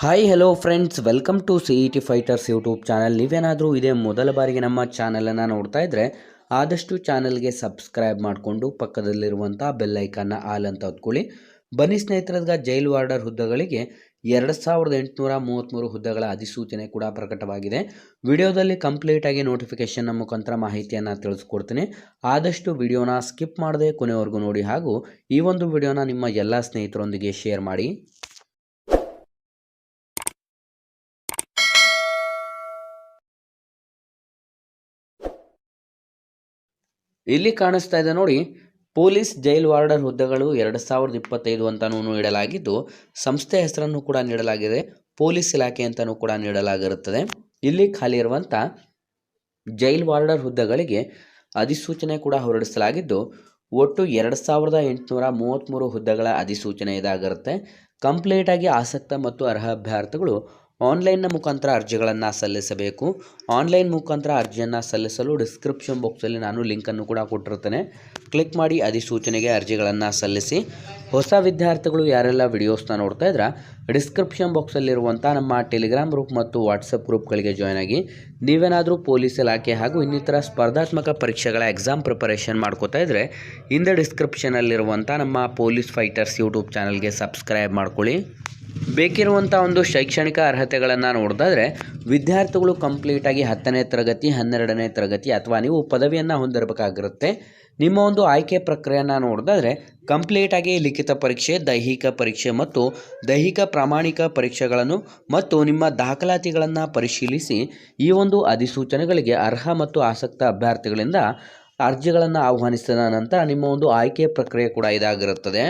Hi hello friends, welcome to CET fighters YouTube channel. ನೀವೇನಾದರೂ ಇದೇ ಮೊದಲ ಬಾರಿಗೆ ನಮ್ಮ ಚಾನಲನ್ನು ನೋಡ್ತಾ ಇದ್ದರೆ ಆದಷ್ಟು ಚಾನಲ್ಗೆ ಸಬ್ಸ್ಕ್ರೈಬ್ ಮಾಡಿಕೊಂಡು ಪಕ್ಕದಲ್ಲಿರುವಂಥ ಬೆಲ್ ಐಕನ್ನ ಆಲ್ ಅಂತ ಹೊತ್ಕೊಳ್ಳಿ. ಬನ್ನಿ ಸ್ನೇಹಿತರಾಗ ಜೈಲ್ ವಾರ್ಡರ್ ಹುದ್ದೆಗಳಿಗೆ 2833 ಹುದ್ದೆಗಳ ಅಧಿಸೂಚನೆ ಕೂಡ ಪ್ರಕಟವಾಗಿದೆ. ವಿಡಿಯೋದಲ್ಲಿ ಕಂಪ್ಲೀಟ್ ಆಗಿ ನೋಟಿಫಿಕೇಶನ್ ಮುಖಾಂತರ ಮಾಹಿತಿಯನ್ನು ತಿಳಿಸ್ಕೊಡ್ತೀನಿ. ಆದಷ್ಟು ವಿಡಿಯೋನ ಸ್ಕಿಪ್ ಮಾಡದೆ ಕೊನೆವರೆಗೂ ನೋಡಿ ಹಾಗೂ ಈ ಒಂದು ವಿಡಿಯೋನ ನಿಮ್ಮ ಎಲ್ಲ ಸ್ನೇಹಿತರೊಂದಿಗೆ ಶೇರ್ ಮಾಡಿ. ಇಲ್ಲಿ ಕಾಣಿಸ್ತಾ ಇದೆ ನೋಡಿ, ಪೊಲೀಸ್ ಜೈಲ್ ವಾರ್ಡರ್ ಹುದ್ದೆಗಳು 2025 ಅಂತಾನೂ ನೀಡಲಾಗಿದ್ದು, ಸಂಸ್ಥೆ ಹೆಸರನ್ನು ಕೂಡ ನೀಡಲಾಗಿದೆ. ಪೊಲೀಸ್ ಇಲಾಖೆ ಅಂತಲೂ ಕೂಡ ನೀಡಲಾಗಿರುತ್ತದೆ. ಇಲ್ಲಿ ಖಾಲಿ ಇರುವಂಥ ಜೈಲ್ ವಾರ್ಡರ್ ಹುದ್ದೆಗಳಿಗೆ ಅಧಿಸೂಚನೆ ಕೂಡ ಹೊರಡಿಸಲಾಗಿದ್ದು, ಒಟ್ಟು 2833 ಹುದ್ದೆಗಳ ಅಧಿಸೂಚನೆ ಇದಾಗಿರುತ್ತೆ. ಕಂಪ್ಲೀಟಾಗಿ ಆಸಕ್ತ ಮತ್ತು ಅರ್ಹ ಅಭ್ಯರ್ಥಿಗಳು ಆನ್ಲೈನ್ನ ಮುಖಾಂತರ ಅರ್ಜಿಗಳನ್ನು ಸಲ್ಲಿಸಬೇಕು. ಆನ್ಲೈನ್ ಮುಖಾಂತರ ಅರ್ಜಿಯನ್ನು ಸಲ್ಲಿಸಲು ಡಿಸ್ಕ್ರಿಪ್ಷನ್ ಬಾಕ್ಸಲ್ಲಿ ನಾನು ಲಿಂಕನ್ನು ಕೂಡ ಕೊಟ್ಟಿರ್ತೇನೆ. ಕ್ಲಿಕ್ ಮಾಡಿ ಅಧಿಸೂಚನೆಗೆ ಅರ್ಜಿಗಳನ್ನು ಸಲ್ಲಿಸಿ. ಹೊಸ ವಿದ್ಯಾರ್ಥಿಗಳು ಯಾರೆಲ್ಲ ವಿಡಿಯೋಸ್ನ ನೋಡ್ತಾ ಇದ್ರೆ ಡಿಸ್ಕ್ರಿಪ್ಷನ್ ಬಾಕ್ಸಲ್ಲಿರುವಂಥ ನಮ್ಮ ಟೆಲಿಗ್ರಾಮ್ ಗ್ರೂಪ್ ಮತ್ತು ವಾಟ್ಸಪ್ ಗ್ರೂಪ್ಗಳಿಗೆ ಜಾಯ್ನ್ ಆಗಿ. ನೀವೇನಾದರೂ ಪೊಲೀಸ್ ಇಲಾಖೆ ಹಾಗೂ ಇನ್ನಿತರ ಸ್ಪರ್ಧಾತ್ಮಕ ಪರೀಕ್ಷೆಗಳ ಎಕ್ಸಾಮ್ ಪ್ರಿಪರೇಷನ್ ಮಾಡ್ಕೋತಾ ಇದ್ದರೆ ಇಂದ ಡಿಸ್ಕ್ರಿಪ್ಷನಲ್ಲಿರುವಂಥ ನಮ್ಮ ಪೊಲೀಸ್ ಫೈಟರ್ಸ್ ಯೂಟ್ಯೂಬ್ ಚಾನಲ್ಗೆ ಸಬ್ಸ್ಕ್ರೈಬ್ ಮಾಡ್ಕೊಳ್ಳಿ. ಬೇಕಿರುವಂಥ ಒಂದು ಶೈಕ್ಷಣಿಕ ಅರ್ಹತೆಗಳನ್ನು ನೋಡಿದ್ರೆ ವಿದ್ಯಾರ್ಥಿಗಳು ಕಂಪ್ಲೀಟಾಗಿ 10ನೇ ತರಗತಿ 12ನೇ ತರಗತಿ ಅಥವಾ ನೀವು ಪದವಿಯನ್ನು ಹೊಂದಿರಬೇಕಾಗಿರುತ್ತೆ. ನಿಮ್ಮ ಒಂದು ಆಯ್ಕೆ ಪ್ರಕ್ರಿಯೆಯನ್ನು ನೋಡಿದ್ರೆ ಕಂಪ್ಲೀಟಾಗಿ ಲಿಖಿತ ಪರೀಕ್ಷೆ, ದೈಹಿಕ ಪರೀಕ್ಷೆ ಮತ್ತು ದೈಹಿಕ ಪ್ರಾಮಾಣಿಕ ಪರೀಕ್ಷೆಗಳನ್ನು ಮತ್ತು ನಿಮ್ಮ ದಾಖಲಾತಿಗಳನ್ನು ಪರಿಶೀಲಿಸಿ ಈ ಒಂದು ಅಧಿಸೂಚನೆಗಳಿಗೆ ಅರ್ಹ ಮತ್ತು ಆಸಕ್ತ ಅಭ್ಯರ್ಥಿಗಳಿಂದ ಅರ್ಜಿಗಳನ್ನು ಆಹ್ವಾನಿಸಿದ ನಂತರ ನಿಮ್ಮ ಒಂದು ಆಯ್ಕೆ ಪ್ರಕ್ರಿಯೆ ಕೂಡ ಇದಾಗಿರುತ್ತದೆ.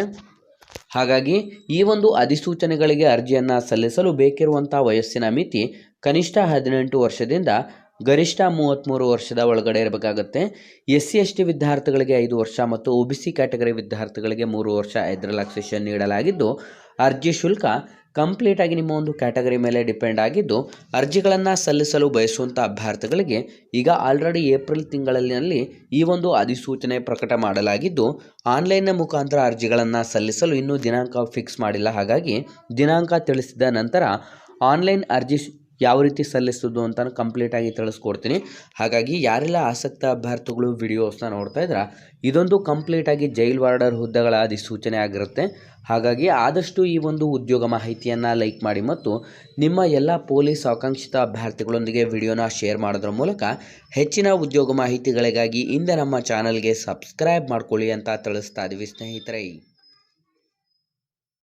ಹಾಗಾಗಿ ಈ ಒಂದು ಅಧಿಸೂಚನೆಗಳಿಗೆ ಅರ್ಜಿಯನ್ನು ಸಲ್ಲಿಸಲು ಬೇಕಿರುವಂಥ ವಯಸ್ಸಿನ ಮಿತಿ ಕನಿಷ್ಠ 18 ವರ್ಷದಿಂದ ಗರಿಷ್ಠ 33 ವರ್ಷದ ಒಳಗಡೆ ಇರಬೇಕಾಗುತ್ತೆ. SC/ST ವಿದ್ಯಾರ್ಥಿಗಳಿಗೆ 5 ವರ್ಷ ಮತ್ತು OBC ಕ್ಯಾಟಗರಿ ವಿದ್ಯಾರ್ಥಿಗಳಿಗೆ 3 ವರ್ಷ ರಿಲ್ಯಾಕ್ಸೇಷನ್ ನೀಡಲಾಗಿದ್ದು, ಅರ್ಜಿ ಶುಲ್ಕ ಕಂಪ್ಲೀಟಾಗಿ ನಿಮ್ಮ ಒಂದು ಕ್ಯಾಟಗರಿ ಮೇಲೆ ಡಿಪೆಂಡ್ ಆಗಿದ್ದು, ಅರ್ಜಿಗಳನ್ನು ಸಲ್ಲಿಸಲು ಬಯಸುವಂಥ ಅಭ್ಯರ್ಥಿಗಳಿಗೆ ಈಗ ಆಲ್ರೆಡಿ ಏಪ್ರಿಲ್ ತಿಂಗಳಲ್ಲಿ ಈ ಒಂದು ಅಧಿಸೂಚನೆ ಪ್ರಕಟ ಮಾಡಲಾಗಿದ್ದು, ಆನ್ಲೈನ್ನ ಮುಖಾಂತರ ಅರ್ಜಿಗಳನ್ನು ಸಲ್ಲಿಸಲು ಇನ್ನೂ ದಿನಾಂಕ ಫಿಕ್ಸ್ ಮಾಡಿಲ್ಲ. ಹಾಗಾಗಿ ದಿನಾಂಕ ತಿಳಿಸಿದ ನಂತರ ಆನ್ಲೈನ್ ಅರ್ಜಿ ಯಾವ ರೀತಿ ಸಲ್ಲಿಸೋದು ಅಂತ ಕಂಪ್ಲೀಟಾಗಿ ತಿಳಿಸ್ಕೊಡ್ತೀನಿ. ಹಾಗಾಗಿ ಯಾರೆಲ್ಲ ಆಸಕ್ತ ಅಭ್ಯರ್ಥಿಗಳು ವಿಡಿಯೋಸ್ನ ನೋಡ್ತಾ ಇದ್ರೆ ಇದೊಂದು ಕಂಪ್ಲೀಟಾಗಿ ಜೈಲ್ ವಾರ್ಡರ್ ಹುದ್ದೆಗಳ ಅಧಿಸೂಚನೆ ಆಗಿರುತ್ತೆ. ಹಾಗಾಗಿ ಆದಷ್ಟು ಈ ಒಂದು ಉದ್ಯೋಗ ಮಾಹಿತಿಯನ್ನು ಲೈಕ್ ಮಾಡಿ ಮತ್ತು ನಿಮ್ಮ ಎಲ್ಲ ಪೊಲೀಸ್ ಆಕಾಂಕ್ಷಿತ ಅಭ್ಯರ್ಥಿಗಳೊಂದಿಗೆ ವಿಡಿಯೋನ ಶೇರ್ ಮಾಡೋದ್ರ ಮೂಲಕ ಹೆಚ್ಚಿನ ಉದ್ಯೋಗ ಮಾಹಿತಿಗಳಿಗಾಗಿ ಇಂದ ನಮ್ಮ ಚಾನಲ್ಗೆ ಸಬ್ಸ್ಕ್ರೈಬ್ ಮಾಡ್ಕೊಳ್ಳಿ ಅಂತ ತಿಳಿಸ್ತಾ ಇದ್ದೀವಿ ಸ್ನೇಹಿತರೆ.